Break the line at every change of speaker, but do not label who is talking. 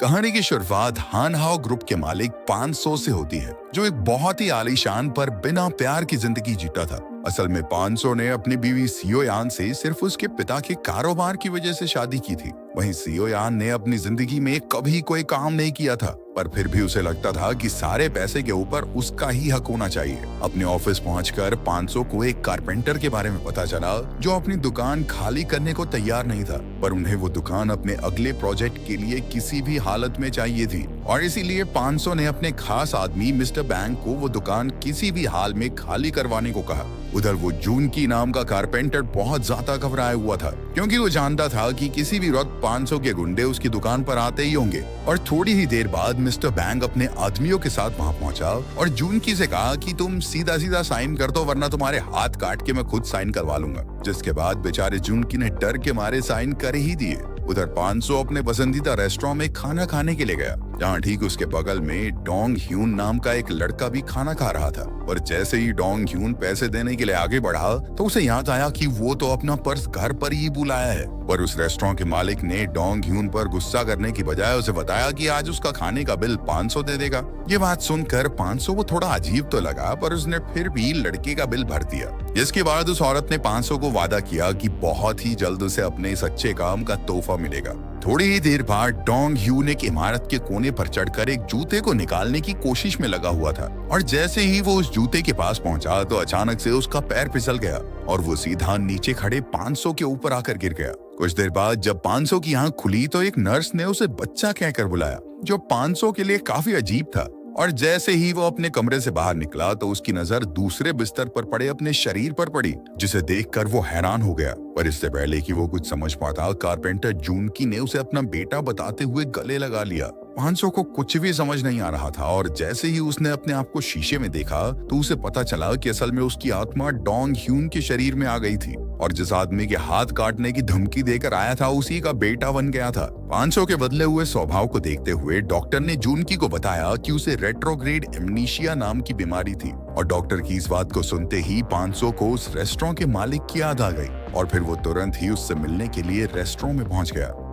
कहानी की शुरुआत हान हाओ ग्रुप के मालिक 500 से होती है, जो एक बहुत ही आलीशान पर बिना प्यार की जिंदगी जीता था। असल में 500 ने अपनी बीवी सियो यान से सिर्फ उसके पिता के कारोबार की वजह से शादी की थी। वहीं सियो यान ने अपनी जिंदगी में कभी कोई काम नहीं किया था, पर फिर भी उसे लगता था कि सारे पैसे के ऊपर उसका ही हक होना चाहिए। अपने ऑफिस पहुंचकर 500 को एक कारपेंटर के बारे में पता चला, जो अपनी दुकान खाली करने को तैयार नहीं था, पर उन्हें वो दुकान अपने अगले प्रोजेक्ट के लिए किसी भी हालत में चाहिए थी। और इसीलिए 500 ने अपने खास आदमी मिस्टर बैंक को वो दुकान किसी भी हाल में खाली करवाने को कहा। उधर वो जून की नाम का कारपेंटर बहुत ज्यादा घबराया हुआ था, क्योंकि वो जानता था कि किसी भी वक्त 500 के गुंडे उसकी दुकान पर आते ही होंगे। और थोड़ी ही देर बाद मिस्टर बैंक अपने आदमियों के साथ वहां पहुंचा और जूनकी से कहा कि तुम सीधा सीधा साइन कर दो, वरना तुम्हारे हाथ काट के मैं खुद साइन करवा लूंगा। जिसके बाद बेचारे जूनकी ने डर के मारे साइन कर ही दिए। उधर 500 अपने पसंदीदा रेस्टोरेंट में खाना खाने के लिए गया, जहाँ ठीक उसके बगल में डोंग ह्यून नाम का एक लड़का भी खाना खा रहा था। और जैसे ही डोंग ह्यून पैसे देने के लिए आगे बढ़ा, तो उसे याद आया कि वो तो अपना पर्स घर पर ही बुलाया है। पर उस रेस्टोरेंट के मालिक ने डोंग ह्यून पर गुस्सा करने की बजाय उसे बताया कि आज उसका खाने का बिल 500 दे देगा। ये बात सुनकर 500 को थोड़ा अजीब तो लगा, पर उसने फिर भी लड़के का बिल भर दिया। जिसके बाद उस औरत ने 500 को वादा किया कि बहुत ही जल्द उसे अपने इस अच्छे काम का तोहफा मिलेगा। थोड़ी ही देर बाद डोंग ह्यून एक इमारत के कोने पर चढ़कर एक जूते को निकालने की कोशिश में लगा हुआ था। और जैसे ही वो उस जूते के पास पहुंचा, तो अचानक से उसका पैर फिसल गया और वो सीधा नीचे खड़े 500 के ऊपर आकर गिर गया। कुछ देर बाद जब 500 की आंख खुली, तो एक नर्स ने उसे बच्चा कहकर बुलाया, जो 500 के लिए काफी अजीब था। और जैसे ही वो अपने कमरे से बाहर निकला, तो उसकी नजर दूसरे बिस्तर पर पड़े अपने शरीर पर पड़ी, जिसे देखकर वो हैरान हो गया। पर इससे पहले कि वो कुछ समझ पाता, कारपेंटर जूनकी ने उसे अपना बेटा बताते हुए गले लगा लिया। 500 को कुछ भी समझ नहीं आ रहा था, और जैसे ही उसने अपने आप को शीशे में देखा, तो उसे पता चला कि असल में उसकी आत्मा डोंग ह्यून के शरीर में आ गई थी, और जिस आदमी के हाथ काटने की धमकी देकर आया था, उसी का बेटा बन गया था। 500 के बदले हुए स्वभाव को देखते हुए डॉक्टर ने जूनकी को बताया कि उसे रेट्रोग्रेड एमनीशिया नाम की बीमारी थी। और डॉक्टर की इस बात को सुनते ही 500 को उस रेस्टोरेंट के मालिक की याद आ गई, और फिर वो तुरंत ही उससे मिलने के लिए रेस्टोरेंट में पहुंच गया।